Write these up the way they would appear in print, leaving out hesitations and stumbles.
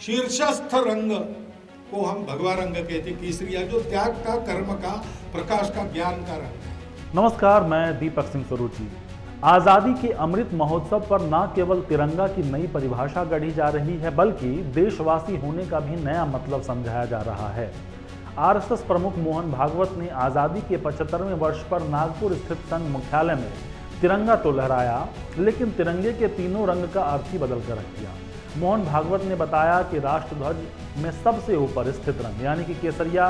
शीर्षस्थ रंग को हम भगवा रंग कहते, केसरिया, जो त्याग का, कर्म का, प्रकाश का, ज्ञान का रंग है। नमस्कार, मैं दीपक सिंह सरूची। आज़ादी के अमृत महोत्सव पर न केवल तिरंगा की नई परिभाषा गढ़ी जा रही है, बल्कि देशवासी होने का भी नया मतलब समझाया जा रहा है। आरएसएस प्रमुख मोहन भागवत ने आज़ादी के 75वें वर्ष पर नागपुर स्थित संघ मुख्यालय में तिरंगा तो लहराया, लेकिन तिरंगे के तीनों रंग का अर्थ ही बदल कर रख दिया। मोहन भागवत ने बताया कि राष्ट्रध्वज में सबसे ऊपर स्थित रंग यानी कि केसरिया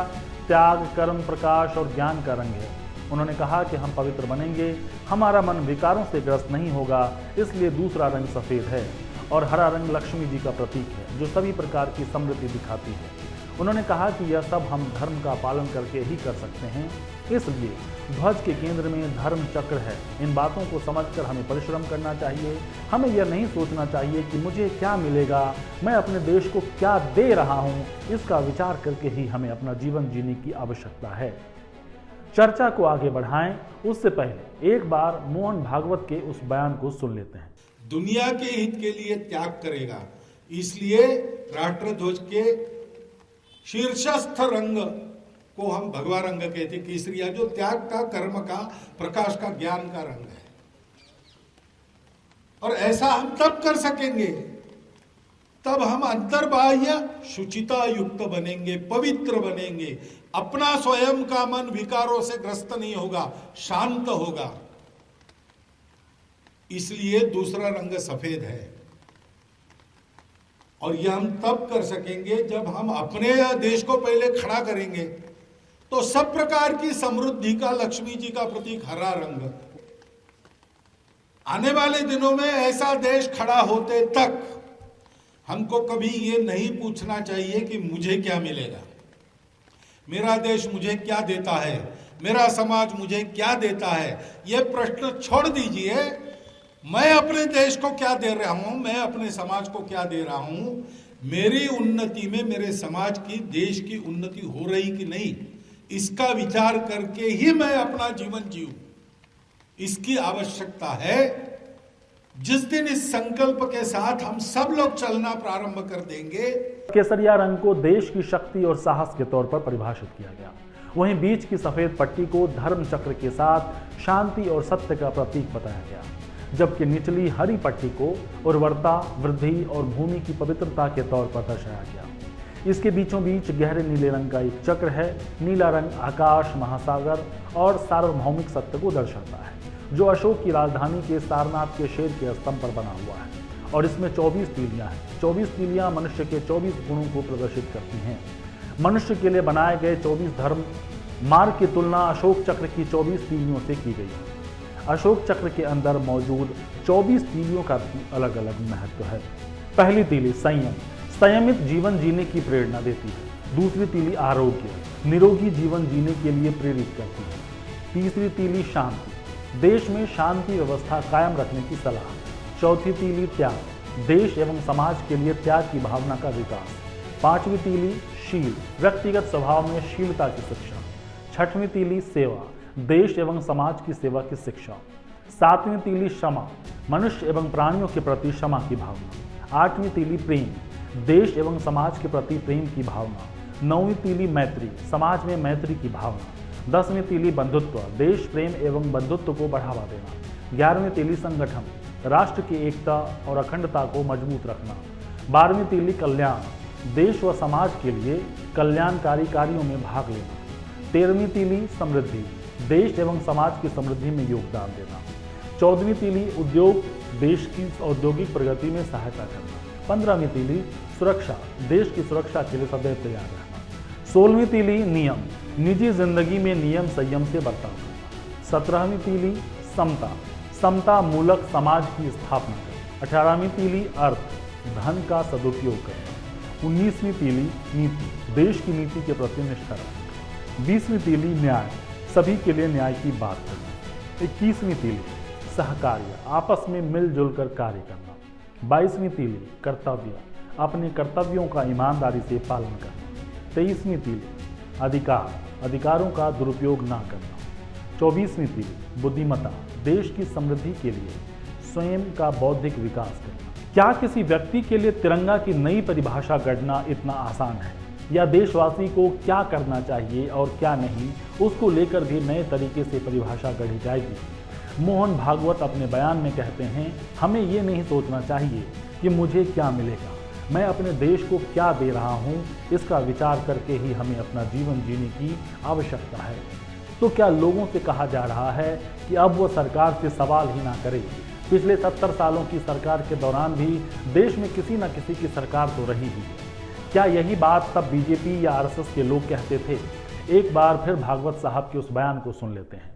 त्याग, कर्म, प्रकाश और ज्ञान का रंग है। उन्होंने कहा कि हम पवित्र बनेंगे, हमारा मन विकारों से ग्रस्त नहीं होगा, इसलिए दूसरा रंग सफेद है और हरा रंग लक्ष्मी जी का प्रतीक है, जो सभी प्रकार की समृद्धि दिखाती है। उन्होंने कहा कि यह सब हम धर्म का पालन करके ही कर सकते हैं, इसलिए ध्वज के केंद्र में धर्म चक्र है। इन बातों को समझकर हमें परिश्रम करना चाहिए। हमें यह नहीं सोचना चाहिए कि मुझे क्या मिलेगा, मैं अपने देश को क्या दे रहा हूं। इसका विचार करके ही हमें अपना जीवन जीने की आवश्यकता है। चर्चा को आगे बढ़ाएं, उससे पहले एक बार मोहन भागवत के उस बयान को सुन लेते हैं। दुनिया के हित के लिए त्याग करेगा, इसलिए राष्ट्रध्वज के शीर्षस्थ रंग को हम भगवा रंग कहते, केसरिया, जो त्याग का, कर्म का, प्रकाश का, ज्ञान का रंग है। और ऐसा हम तब कर सकेंगे तब हम अंतर्बाह्य शुचिता युक्त बनेंगे, पवित्र बनेंगे। अपना स्वयं का मन विकारों से ग्रस्त नहीं होगा, शांत होगा। इसलिए दूसरा रंग सफेद है। और यह हम तब कर सकेंगे जब हम अपने देश को पहले खड़ा करेंगे। तो सब प्रकार की समृद्धि का, लक्ष्मी जी का प्रतीक हरा रंग। आने वाले दिनों में ऐसा देश खड़ा होते तक हमको कभी ये नहीं पूछना चाहिए कि मुझे क्या मिलेगा, मेरा देश मुझे क्या देता है, मेरा समाज मुझे क्या देता है। यह प्रश्न छोड़ दीजिए। मैं अपने देश को क्या दे रहा हूं, मैं अपने समाज को क्या दे रहा हूं, मेरी उन्नति में मेरे समाज की, देश की उन्नति हो रही कि नहीं, इसका विचार करके ही मैं अपना जीवन जीऊं, इसकी आवश्यकता है। जिस दिन इस संकल्प के साथ हम सब लोग चलना प्रारंभ कर देंगे। केसरिया रंग को देश की शक्ति और साहस के तौर पर परिभाषित किया गया। वहीं बीच की सफेद पट्टी को धर्म चक्र के साथ शांति और सत्य का प्रतीक बताया गया, जबकि निचली हरी पट्टी को उर्वरता, वृद्धि और भूमि की पवित्रता के तौर पर दर्शाया गया। इसके बीचों बीच गहरे नीले रंग का एक चक्र है। नीला रंग आकाश, महासागर और सार्वभौमिक सत्य को दर्शाता है, जो अशोक की राजधानी के सारनाथ के शेर के स्तंभ पर बना हुआ है। और इसमें 24 तीलियां हैं। 24 तीलियां मनुष्य के 24 गुणों को प्रदर्शित करती हैं। मनुष्य के लिए बनाए गए 24 धर्म मार्ग की तुलना अशोक चक्र की 24 तीलियों से की गई है। अशोक चक्र के अंदर मौजूद 24 तीलियों का भी अलग अलग महत्व है। पहली तीली संयम, संयमित जीवन जीने की प्रेरणा देती है। दूसरी तीली आरोग्य, निरोगी जीवन जीने के लिए प्रेरित करती है। तीसरी तीली शांति, देश में शांति व्यवस्था कायम रखने की सलाह। चौथी तीली त्याग, देश एवं समाज के लिए त्याग की भावना का विकास। पांचवी तीली शील, व्यक्तिगत स्वभाव में शीलता की शिक्षा। छठवीं तीली सेवा, देश एवं समाज की सेवा की शिक्षा। सातवीं तीली क्षमा, मनुष्य एवं प्राणियों के प्रति क्षमा की भावना। आठवीं तीली प्रेम, देश एवं समाज के प्रति प्रेम की भावना। नौवीं तीली मैत्री, समाज में मैत्री की भावना। 10वीं तीली बंधुत्व, देश प्रेम एवं बंधुत्व को बढ़ावा देना। 11वीं तीली संगठन, राष्ट्र की एकता और अखंडता को मजबूत रखना। 12वीं तीली कल्याण, देश व समाज के लिए कल्याणकारी कार्यों में भाग लेना। 13वीं तीली समृद्धि, देश एवं समाज की समृद्धि में योगदान देना। 14वीं तीली उद्योग, देश की औद्योगिक प्रगति में सहायता करना। 15वीं तीली सुरक्षा, देश की सुरक्षा के लिए सदैव तैयार रहना। 16वीं तीली नियम, निजी जिंदगी में नियम संयम से बर्ताव करना। 17वीं तीली समता, समता मूलक समाज की स्थापना करना। 18वीं तीली अर्थ, धन का सदुपयोग करना। 19वीं तीली नीति, देश की नीति के प्रति निष्ठा रखना। 20वीं तीली न्याय, सभी के लिए न्याय की बात करना। 21वीं तीली सहकार्य, आपस में मिलजुल कर कार्य करना। 22वीं तीली कर्तव्य, अपने कर्तव्यों का ईमानदारी से पालन करना। 23वीं तीली अधिकार, अधिकारों का दुरुपयोग ना करना। 24वीं तीली बुद्धिमत्ता, देश की समृद्धि के लिए स्वयं का बौद्धिक विकास करना। क्या किसी व्यक्ति के लिए तिरंगा की नई परिभाषा गढ़ना इतना आसान है, या देशवासी को क्या करना चाहिए और क्या नहीं, उसको लेकर भी नए तरीके से परिभाषा गढ़ी जाएगी। मोहन भागवत अपने बयान में कहते हैं, हमें ये नहीं सोचना चाहिए कि मुझे क्या मिलेगा, मैं अपने देश को क्या दे रहा हूँ, इसका विचार करके ही हमें अपना जीवन जीने की आवश्यकता है। तो क्या लोगों से कहा जा रहा है कि अब वो सरकार से सवाल ही ना करे? पिछले 70 सालों की सरकार के दौरान भी देश में किसी न किसी की सरकार तो रही ही है। क्या यही बात तब बीजेपी या आरएसएस के लोग कहते थे? एक बार फिर भागवत साहब के उस बयान को सुन लेते हैं।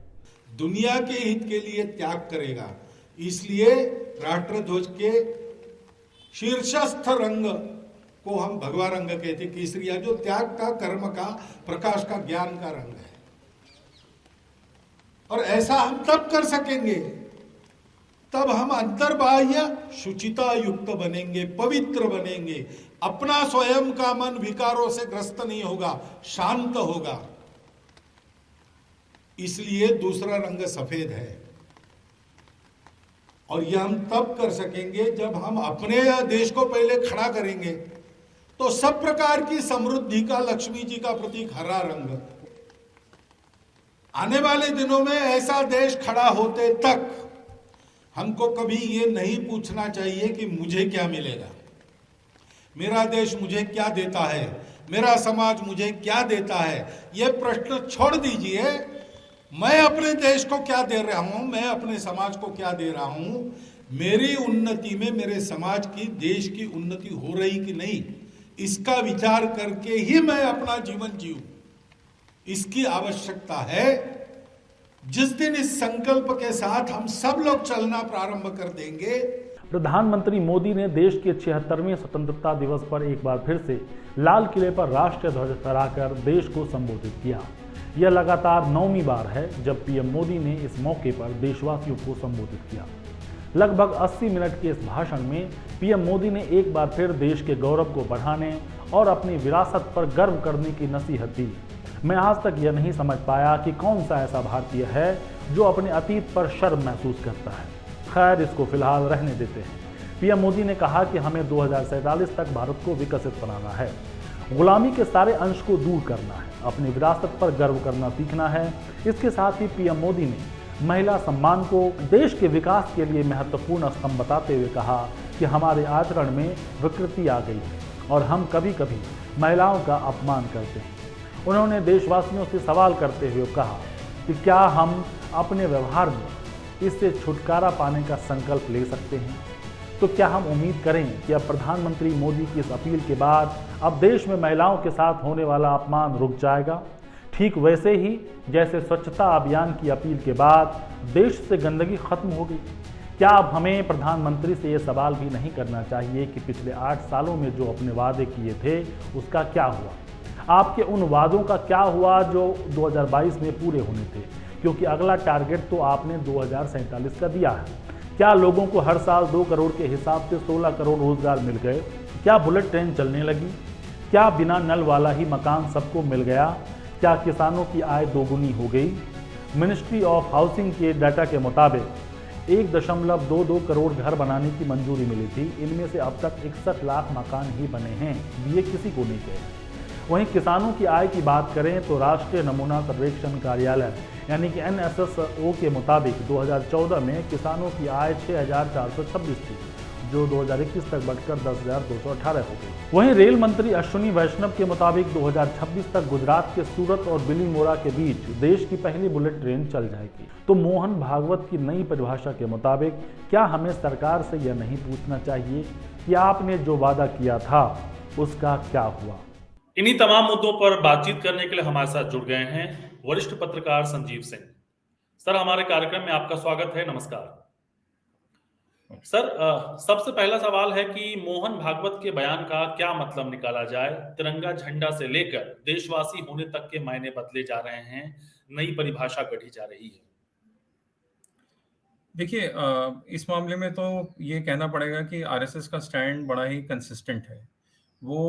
दुनिया के हित के लिए त्याग करेगा, इसलिए राष्ट्रध्वज के शीर्षस्थ रंग को हम भगवा रंग कहते, केसरिया, जो त्याग का, कर्म का, प्रकाश का, ज्ञान का रंग है। और ऐसा हम तब कर सकेंगे तब हम अंतर्बाह्य शुचिता युक्त बनेंगे, पवित्र बनेंगे, अपना स्वयं का मन विकारों से ग्रस्त नहीं होगा, शांत होगा। इसलिए दूसरा रंग सफेद है। और यह हम तब कर सकेंगे जब हम अपने देश को पहले खड़ा करेंगे। तो सब प्रकार की समृद्धि का, लक्ष्मी जी का प्रतीक हरा रंग। आने वाले दिनों में ऐसा देश खड़ा होते तक हमको कभी ये नहीं पूछना चाहिए कि मुझे क्या मिलेगा, मेरा देश मुझे क्या देता है, मेरा समाज मुझे क्या देता है। ये प्रश्न छोड़ दीजिए, मैं अपने देश को क्या दे रहा हूं, मैं अपने समाज को क्या दे रहा हूं, मेरी उन्नति में मेरे समाज की, देश की उन्नति हो रही कि नहीं, इसका विचार करके ही मैं अपना जीवन जीऊं। इसकी आवश्यकता है। जिस दिन इस संकल्प के साथ हम सब लोग चलना प्रारंभ कर देंगे। प्रधानमंत्री मोदी ने देश के 76वें स्वतंत्रता दिवस पर एक बार फिर से लाल किले पर राष्ट्रीय ध्वज फहराकर देश को संबोधित किया। यह लगातार 9वीं बार है जब पीएम मोदी ने इस मौके पर देशवासियों को संबोधित किया। लगभग 80 मिनट के इस भाषण में पीएम मोदी ने एक बार फिर देश के गौरव को बढ़ाने और अपनी विरासत पर गर्व करने की नसीहत दी। मैं आज तक यह नहीं समझ पाया कि कौन सा ऐसा भारतीय है जो अपने अतीत पर शर्म महसूस करता है। खैर, इसको फिलहाल रहने देते हैं। पीएम मोदी ने कहा कि हमें 2047 तक भारत को विकसित बनाना है, गुलामी के सारे अंश को दूर करना है, अपनी विरासत पर गर्व करना सीखना है। इसके साथ ही पीएम मोदी ने महिला सम्मान को देश के विकास के लिए महत्वपूर्ण स्तंभ बताते हुए कहा कि हमारे आचरण में विकृति आ गई है और हम कभी कभी महिलाओं का अपमान करते हैं। उन्होंने देशवासियों से सवाल करते हुए कहा कि क्या हम अपने व्यवहार में इससे छुटकारा पाने का संकल्प ले सकते हैं? तो क्या हम उम्मीद करें कि अब प्रधानमंत्री मोदी की इस अपील के बाद अब देश में महिलाओं के साथ होने वाला अपमान रुक जाएगा, ठीक वैसे ही जैसे स्वच्छता अभियान की अपील के बाद देश से गंदगी खत्म हो गई? क्या अब हमें प्रधानमंत्री से ये सवाल भी नहीं करना चाहिए कि पिछले 8 सालों में जो अपने वादे किए थे उसका क्या हुआ? आपके उन वादों का क्या हुआ जो 2022 में पूरे होने थे? क्योंकि अगला टारगेट तो आपने 2047 का दिया है। क्या लोगों को हर साल 2 करोड़ के हिसाब से 16 करोड़ रोजगार मिल गए? क्या बुलेट ट्रेन चलने लगी? क्या बिना नल वाला ही मकान सबको मिल गया? क्या किसानों की आय दोगुनी हो गई? मिनिस्ट्री ऑफ हाउसिंग के डाटा के मुताबिक 1.22 करोड़ घर बनाने की मंजूरी मिली थी। इनमें से अब तक 61 लाख मकान ही बने हैं, दिए किसी को नहीं गए। वहीं किसानों की आय की बात करें तो राष्ट्रीय नमूना सर्वेक्षण कार्यालय यानी कि NSSO के मुताबिक 2014 में किसानों की आय 6,426 थी, जो 2021 तक बढ़कर 10,218 हो गई। वहीं रेल मंत्री अश्विनी वैष्णव के मुताबिक 2026 तक गुजरात के सूरत और बिलीमोरा के बीच देश की पहली बुलेट ट्रेन चल जाएगी। तो मोहन भागवत की नई परिभाषा के मुताबिक क्या हमें सरकार से यह नहीं पूछना चाहिए कि आपने जो वादा किया था उसका क्या हुआ? इन्हीं तमाम मुद्दों पर बातचीत करने के लिए हमारे साथ जुड़ गए हैं वरिष्ठ पत्रकार संजीव सिंह। सर, हमारे कार्यक्रम में आपका स्वागत है। नमस्कार सर। सबसे पहला सवाल है कि मोहन भागवत के बयान का क्या मतलब निकाला जाए? तिरंगा झंडा से लेकर देशवासी होने तक के मायने बदले जा रहे हैं, नई परिभाषा गढ़ी जा रही है। देखिए, इस मामले में तो ये कहना पड़ेगा कि आरएसएस का स्टैंड बड़ा ही कंसिस्टेंट है। वो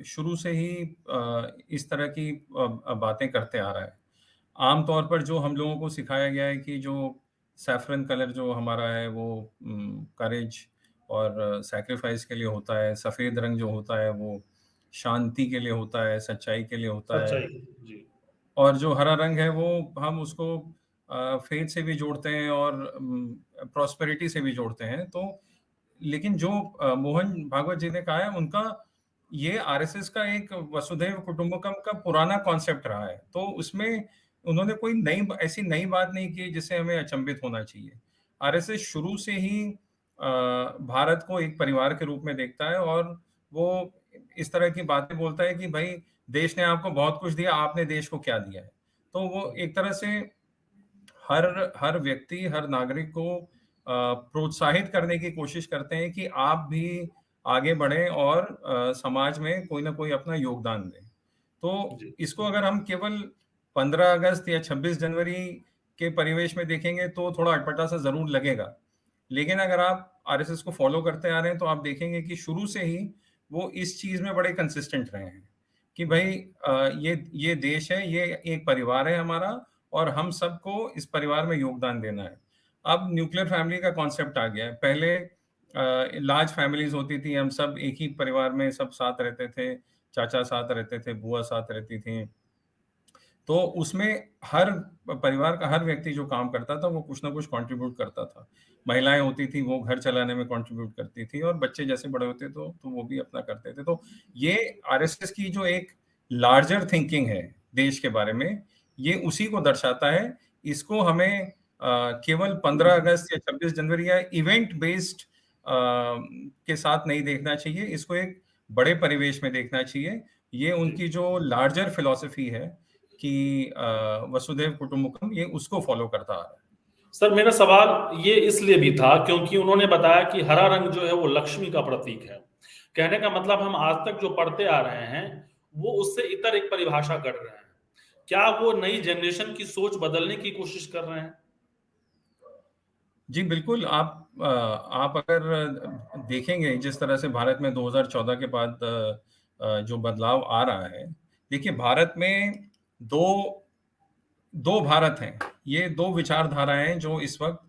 शुरू से ही इस तरह की बातें करते आ रहा है। आमतौर पर जो हम लोगों को सिखाया गया है कि जो सैफरन कलर जो हमारा है वो करेज और सैक्रिफाइस के लिए होता है। सफ़ेद रंग जो होता है वो शांति के लिए होता है, सच्चाई के लिए होता है। सच्चाई। जी। और जो हरा रंग है वो हम उसको फेथ से भी जोड़ते हैं और प्रॉस्पेरिटी से भी जोड़ते हैं। तो लेकिन जो मोहन भागवत जी ने कहा है, उनका ये आरएसएस का एक वसुधैव कुटुंबकम का पुराना कॉन्सेप्ट रहा है। तो उसमें उन्होंने कोई ऐसी नई बात नहीं की जिससे हमें अचंभित होना चाहिए। आरएसएस शुरू से ही भारत को एक परिवार के रूप में देखता है और वो इस तरह की बातें बोलता है कि भाई देश ने आपको बहुत कुछ दिया, आपने देश को क्या दिया है। तो वो एक तरह से हर हर व्यक्ति, हर नागरिक को प्रोत्साहित करने की कोशिश करते हैं कि आप भी आगे बढ़ें और समाज में कोई ना कोई अपना योगदान दें। तो जी। इसको अगर हम केवल 15 अगस्त या 26 जनवरी के परिवेश में देखेंगे तो थोड़ा अटपटा-सा ज़रूर लगेगा। लेकिन अगर आप आरएसएस को फ़ॉलो करते आ रहे हैं तो आप देखेंगे कि शुरू से ही वो इस चीज़ में बड़े कंसिस्टेंट रहे हैं कि भाई ये देश है, ये एक परिवार है हमारा और हम सबको इस परिवार में योगदान देना है। अब न्यूक्लियर फैमिली का कॉन्सेप्ट आ गया है। पहले लार्ज फैमिलीज़ होती थी, हम सब एक ही परिवार में सब साथ रहते थे, चाचा साथ रहते थे, बुआ साथ रहती थी। तो उसमें हर परिवार का हर व्यक्ति जो काम करता था, वो कुछ ना कुछ कंट्रीब्यूट करता था। महिलाएँ होती थी, वो घर चलाने में कंट्रीब्यूट करती थी और बच्चे जैसे बड़े होते तो वो भी अपना करते थे। तो ये आरएसएस की जो एक लार्जर थिंकिंग है देश के बारे में, ये उसी को दर्शाता है। इसको हमें केवल 15 अगस्त या 26 जनवरी या इवेंट बेस्ड के साथ नहीं देखना चाहिए, इसको एक बड़े परिवेश में देखना चाहिए। ये उनकी जो लार्जर फिलॉसफी है कि वसुधैव कुटुंबकम, ये उसको फॉलो करता आ रहा है। सर मेरा सवाल ये इसलिए भी था क्योंकि उन्होंने बताया कि हरा रंग जो है वो लक्ष्मी का प्रतीक है। कहने का मतलब हम आज तक जो पढ़ते आ रहे हैं वो उससे इतर एक परिभाषा कर रहे हैं। क्या वो नई जनरेशन की सोच बदलने की कोशिश कर रहे हैं? जी, बिल्कुल। आप अगर देखेंगे जिस तरह से भारत में 2014 के बाद जो बदलाव आ रहा है, देखिए भारत में 2 2 भारत हैं। ये 2 विचारधाराएँ हैं जो इस वक़्त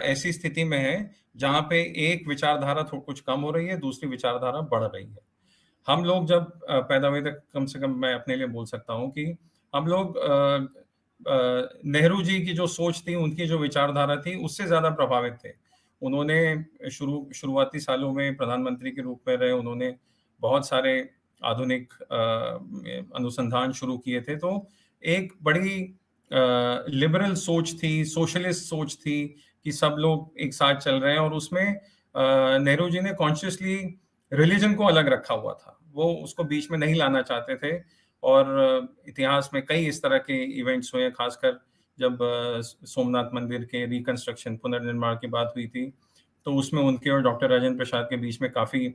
ऐसी स्थिति में हैं, जहाँ पे एक विचारधारा कुछ कम हो रही है, दूसरी विचारधारा बढ़ रही है। हम लोग जब पैदा हुए थे, कम से कम मैं अपने लिए बोल सकता हूँ कि हम लोग नेहरू जी की जो सोच थी, उनकी जो विचारधारा थी, उससे ज़्यादा प्रभावित थे। उन्होंने शुरुआती सालों में प्रधानमंत्री के रूप में रहे, उन्होंने बहुत सारे आधुनिक अनुसंधान शुरू किए थे। तो एक बड़ी लिबरल सोच थी, सोशलिस्ट सोच थी कि सब लोग एक साथ चल रहे हैं और उसमें नेहरू जी ने कॉन्शियसली रिलीजन को अलग रखा हुआ था। वो उसको बीच में नहीं लाना चाहते थे और इतिहास में कई इस तरह के इवेंट्स हुए, खासकर जब सोमनाथ मंदिर के रिकंस्ट्रक्शन, पुनर्निर्माण की बात हुई थी, तो उसमें उनके और डॉक्टर राजेंद्र प्रसाद के बीच में काफ़ी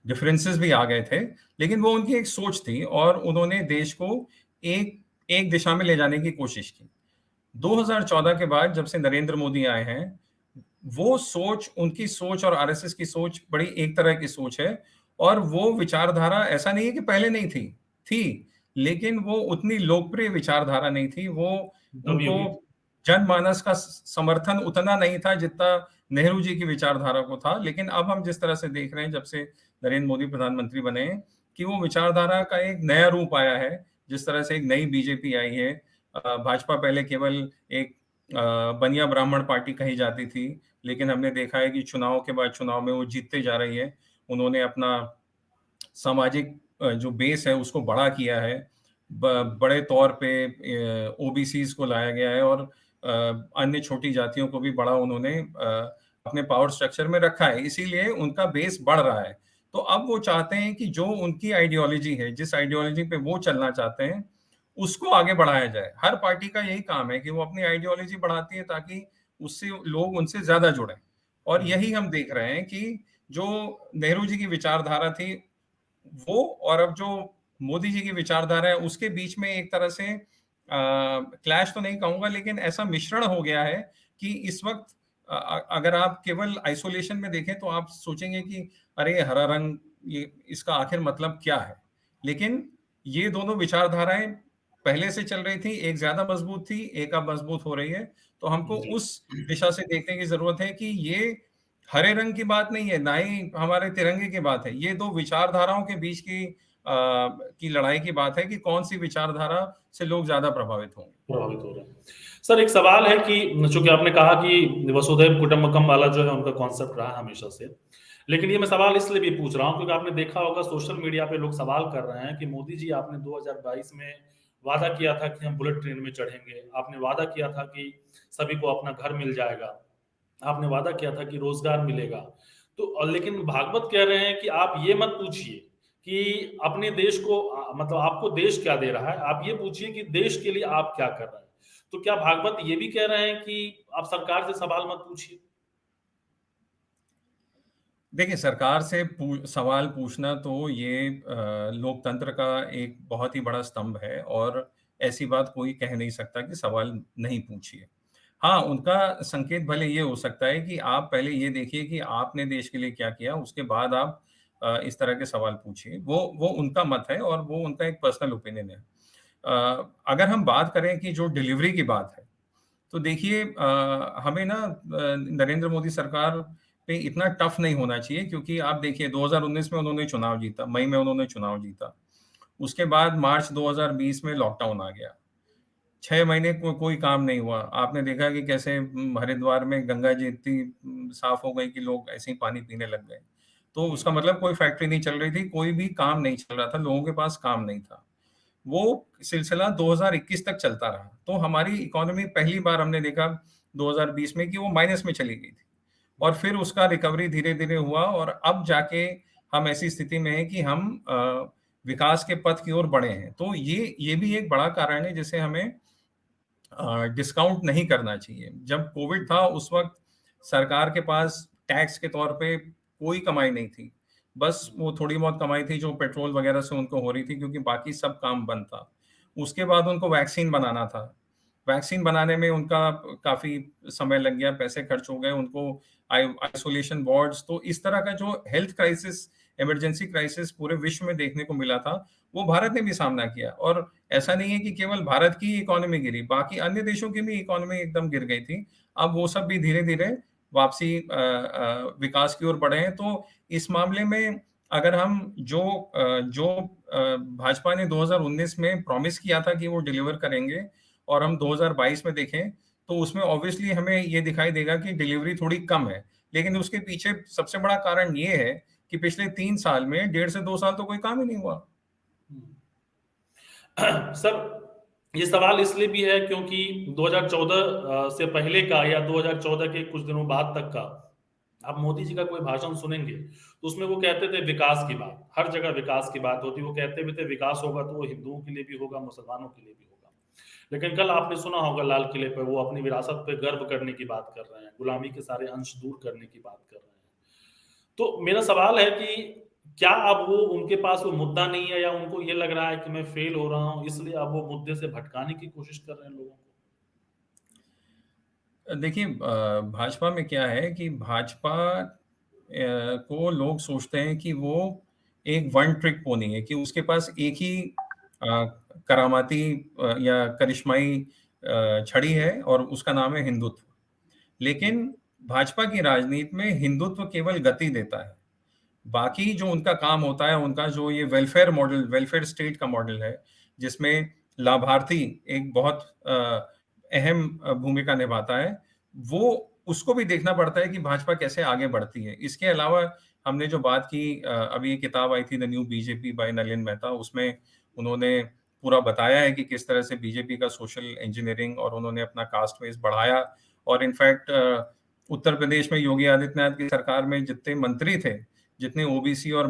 डिफरेंसेस भी आ गए थे। लेकिन वो उनकी एक सोच थी और उन्होंने देश को एक दिशा में ले जाने की कोशिश की। 2014 के बाद जब से नरेंद्र मोदी आए हैं, वो सोच, उनकी सोच और आरएसएस की सोच बड़ी एक तरह की सोच है और वो विचारधारा ऐसा नहीं है कि पहले नहीं थी, लेकिन वो उतनी लोकप्रिय विचारधारा नहीं थी। वो उनको जनमानस का समर्थन उतना नहीं था जितना नेहरू जी की विचारधारा को था। लेकिन अब हम जिस तरह से देख रहे हैं जब से नरेंद्र मोदी प्रधानमंत्री बने हैं कि वो विचारधारा का एक नया रूप आया है। जिस तरह से एक नई बीजेपी आई है, भाजपा पहले केवल एक बनिया ब्राह्मण पार्टी कही जाती थी, लेकिन हमने देखा है कि चुनाव के बाद चुनाव में वो जीतते जा रही है। उन्होंने अपना सामाजिक जो बेस है उसको बड़ा किया है। बड़े तौर पे ओबीसीज को लाया गया है और अन्य छोटी जातियों को भी बड़ा उन्होंने अपने पावर स्ट्रक्चर में रखा है, इसीलिए उनका बेस बढ़ रहा है। तो अब वो चाहते हैं कि जो उनकी आइडियोलॉजी है, जिस आइडियोलॉजी पे वो चलना चाहते हैं, उसको आगे बढ़ाया जाए। हर पार्टी का यही काम है कि वो अपनी आइडियोलॉजी बढ़ाती है ताकि उससे लोग उनसे ज्यादा जुड़ें। और यही हम देख रहे हैं कि जो नेहरू जी की विचारधारा थी वो और अब जो मोदी जी की विचारधारा है उसके बीच में एक तरह से क्लैश तो नहीं कहूंगा, लेकिन ऐसा मिश्रण हो गया है कि इस वक्त अगर आप केवल आइसोलेशन में देखें तो आप सोचेंगे कि अरे हरा रंग, ये इसका आखिर मतलब क्या है। लेकिन ये दोनों विचारधाराएं पहले से चल रही थी, एक ज्यादा मजबूत थी, एक अब मजबूत हो रही है। तो हमको उस दिशा से देखने की जरूरत है कि ये हरे रंग की बात नहीं है, ना ही हमारे तिरंगे की बात है। ये दो विचारधाराओं के बीच की लड़ाई की बात है कि कौन सी विचारधारा से लोग ज्यादा प्रभावित होंगे। प्रभावित हो रहे हैं। सर एक सवाल है कि चूंकि आपने कहा कि वसुधैव कुटुंबकम वाला जो है उनका कॉन्सेप्ट रहा हमेशा से, लेकिन ये मैं सवाल इसलिए भी पूछ रहा हूँ क्योंकि आपने देखा होगा सोशल मीडिया पे लोग सवाल कर रहे हैं कि मोदी जी आपने 2022 में वादा किया था कि हम बुलेट ट्रेन में चढ़ेंगे, आपने वादा किया था कि सभी को अपना घर मिल जाएगा, आपने वादा किया था कि रोजगार मिलेगा। तो लेकिन भागवत कह रहे हैं कि आप ये मत पूछिए कि अपने देश को मतलब आपको देश क्या दे रहा है, आप ये पूछिए कि देश के लिए आप क्या कर रहे हैं। तो क्या भागवत ये भी कह रहे हैं कि आप सरकार से सवाल मत पूछिए? देखिए, सरकार से सवाल पूछना तो ये लोकतंत्र का एक बहुत ही बड़ा स्तंभ है और ऐसी बात कोई कह नहीं सकता कि सवाल नहीं पूछिए। हाँ, उनका संकेत भले ये हो सकता है कि आप पहले ये देखिए कि आपने देश के लिए क्या किया, उसके बाद आप इस तरह के सवाल पूछिए। वो उनका मत है और वो उनका एक पर्सनल ओपिनियन है। अगर हम बात करें कि जो डिलीवरी की बात है, तो देखिए हमें ना नरेंद्र मोदी सरकार पे इतना टफ नहीं होना चाहिए क्योंकि आप देखिए 2019 में उन्होंने चुनाव जीता, मई में उन्होंने चुनाव जीता। उसके बाद मार्च 2020 में लॉकडाउन आ गया। 6 महीने कोई काम नहीं हुआ। आपने देखा कि कैसे हरिद्वार में गंगा जी इतनी साफ हो गई कि लोग ऐसे ही पानी पीने लग गए। तो उसका मतलब कोई फैक्ट्री नहीं चल रही थी, कोई भी काम नहीं चल रहा था, लोगों के पास काम नहीं था। वो सिलसिला 2021 तक चलता रहा। तो हमारी इकोनॉमी पहली बार हमने देखा 2020 में कि वो माइनस में चली गई थी और फिर उसका रिकवरी धीरे-धीरे हुआ और अब जाके हम ऐसी स्थिति में हैं कि हम विकास के पथ की ओर बढ़े हैं। तो ये भी एक बड़ा कारण है जिसे हमें डिस्काउंट नहीं करना चाहिए। जब कोविड था उस वक़्त सरकार के पास टैक्स के तौर पे कोई कमाई नहीं थी। बस वो थोड़ी बहुत कमाई थी जो पेट्रोल वगैरह से उनको हो रही थी क्योंकि बाकी सब काम बंद था। उसके बाद उनको वैक्सीन बनाना था। वैक्सीन बनाने में उनका काफ़ी समय लग गया, पैसे खर्च हो गए, उनको आइसोलेशन वार्ड्स तो इस तरह का जो हेल्थ क्राइसिस, इमरजेंसी क्राइसिस पूरे विश्व में देखने को मिला था, वो भारत ने भी सामना किया और ऐसा नहीं है कि केवल भारत की इकोनॉमी गिरी, बाकी अन्य देशों की भी इकोनॉमी एकदम गिर गई थी। अब वो सब भी धीरे-धीरे वापसी विकास की ओर बढ़े हैं। तो इस मामले में अगर हम भाजपा ने 2019 में प्रॉमिस किया था कि वो डिलीवर करेंगे और हम 2022 में देखें, तो उसमें ऑब्वियसली हमें ये दिखाई देगा कि डिलीवरी थोड़ी कम है। लेकिन उसके पीछे सबसे बड़ा कारण ये है कि पिछले 3 साल में 1.5 से 2 साल तो कोई काम ही नहीं हुआ। सर ये सवाल इसलिए भी है क्योंकि 2014 से पहले का या 2014 के कुछ दिनों बाद तक का आप मोदी जी का कोई भाषण सुनेंगे तो उसमें वो कहते थे विकास की बात, हर जगह विकास की बात होती। वो कहते भी थे विकास होगा तो वो हिंदुओं के लिए भी होगा, मुसलमानों के लिए भी होगा। लेकिन कल आपने सुना होगा लाल किले पर वो अपनी विरासत पे गर्व करने की बात कर रहे हैं, गुलामी के सारे अंश दूर करने की बात कर रहे हैं। तो मेरा सवाल है कि क्या अब वो उनके पास वो मुद्दा नहीं है या उनको ये लग रहा है कि मैं फेल हो रहा हूँ इसलिए अब वो मुद्दे से भटकाने की कोशिश कर रहे हैं लोगों को? देखिए भाजपा में क्या है कि भाजपा को लोग सोचते हैं कि वो एक वन ट्रिक पोनी है कि उसके पास एक ही करामाती या करिश्माई छड़ी है और उसका नाम है हिंदुत्व। लेकिन भाजपा की राजनीति में हिंदुत्व केवल गति देता है। बाकी जो उनका काम होता है, उनका जो ये वेलफेयर मॉडल, वेलफेयर स्टेट का मॉडल है, जिसमें लाभार्थी एक बहुत अहम भूमिका निभाता है, वो उसको भी देखना पड़ता है कि भाजपा कैसे आगे बढ़ती है। इसके अलावा हमने जो बात की अभी एक किताब आई थी the new BJP by Nalin Mehta, उसमें उन्होंने पूरा बताया है कि किस तरह से बीजेपी का सोशल इंजीनियरिंग और उन्होंने अपना कास्ट बेस बढ़ाया और इनफैक्ट उत्तर प्रदेश में योगी आदित्यनाथ की सरकार में जितने मंत्री थे, जितने ओबीसी और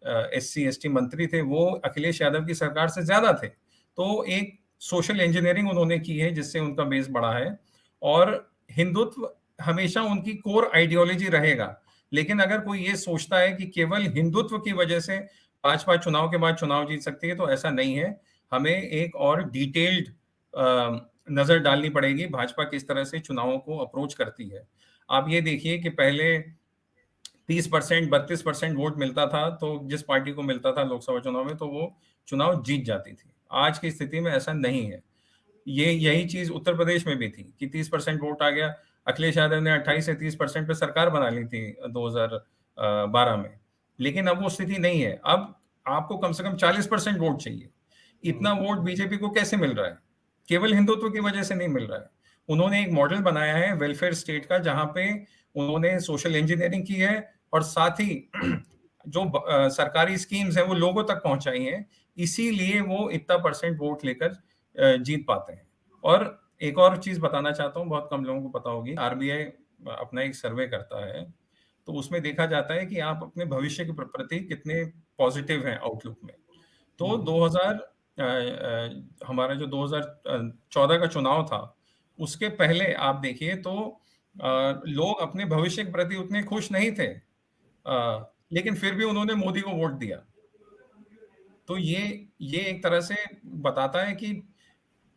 एससी एसटी मंत्री थे, वो अखिलेश यादव की सरकार से ज्यादा थे। तो एक सोशल इंजीनियरिंग उन्होंने की है जिससे उनका बेस बढ़ा है और हिंदुत्व हमेशा उनकी कोर आइडियोलॉजी रहेगा। लेकिन अगर कोई ये सोचता है कि केवल हिंदुत्व की वजह से भाजपा चुनाव के बाद चुनाव जीत सकती है, तो ऐसा नहीं है। हमें एक और डिटेल्ड नजर डालनी पड़ेगी भाजपा किस तरह से चुनावों को अप्रोच करती है। आप ये देखिए कि पहले 30%, 32% वोट मिलता था, तो जिस पार्टी को मिलता था लोकसभा चुनाव में, तो वो चुनाव जीत जाती थी। आज की स्थिति में ऐसा नहीं है। यही चीज उत्तर प्रदेश में भी थी कि 30% वोट आ गया। अखिलेश यादव ने 28 से 30% पे सरकार बना ली थी 2012 में, लेकिन अब वो स्थिति नहीं है। अब आपको कम से कम 40% वोट चाहिए। इतना वोट बीजेपी को कैसे मिल रहा है? केवल हिंदुत्व की वजह से नहीं मिल रहा है। उन्होंने एक मॉडल बनाया है वेलफेयर स्टेट का, जहां पे उन्होंने सोशल इंजीनियरिंग की है और साथ ही जो सरकारी स्कीम्स हैं वो लोगों तक पहुंचाई हैं, इसीलिए वो इतना परसेंट वोट लेकर जीत पाते हैं। और एक और चीज बताना चाहता हूँ, बहुत कम लोगों को पता होगी, आरबीआई अपना एक सर्वे करता है, तो उसमें देखा जाता है कि आप अपने भविष्य के प्रति कितने पॉजिटिव हैं आउटलुक में। तो 2000 हमारा जो 2014 का चुनाव था, उसके पहले आप देखिए तो लोग अपने भविष्य के प्रति उतने खुश नहीं थे, लेकिन फिर भी उन्होंने मोदी को वोट दिया। तो ये एक तरह से बताता है कि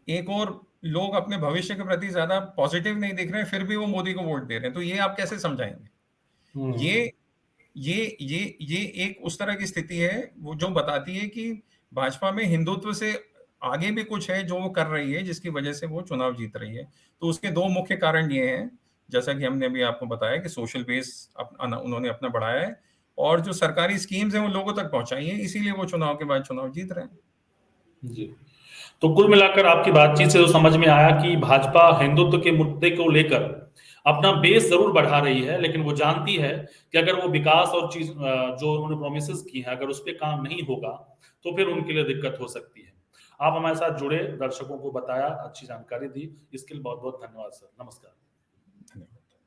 एक और लोग अपने भविष्य के प्रति ज्यादा पॉजिटिव नहीं दिख रहे हैं, फिर भी वो मोदी को वोट दे रहे हैं। तो ये आप कैसे समझाएंगे? ये एक उस तरह की स्थिति है वो जो बताती है कि भाजपा में हिंदुत्व से आगे भी कुछ है जो वो कर रही है, जिसकी वजह से वो चुनाव जीत रही है। तो उसके दो मुख्य कारण ये हैं, जैसा कि हमने अभी आपको बताया कि सोशल बेस उन्होंने अपना बढ़ाया है और जो सरकारी स्कीम्स हैं वो लोगों तक पहुंचाई है, इसीलिए वो चुनाव के बाद चुनाव जीत रहे हैं। जी, तो कुल मिलाकर आपकी बातचीत से तो समझ में आया कि भाजपा हिंदुत्व के मुद्दे को लेकर अपना बेस जरूर बढ़ा रही है, लेकिन वो जानती है कि अगर वो विकास और चीज जो उन्होंने प्रोमिसेस की है, अगर उस पर काम नहीं होगा तो फिर उनके लिए दिक्कत हो सकती है। आप हमारे साथ जुड़े, दर्शकों को बताया, अच्छी जानकारी दी, इसके लिए बहुत बहुत धन्यवाद सर। नमस्कार।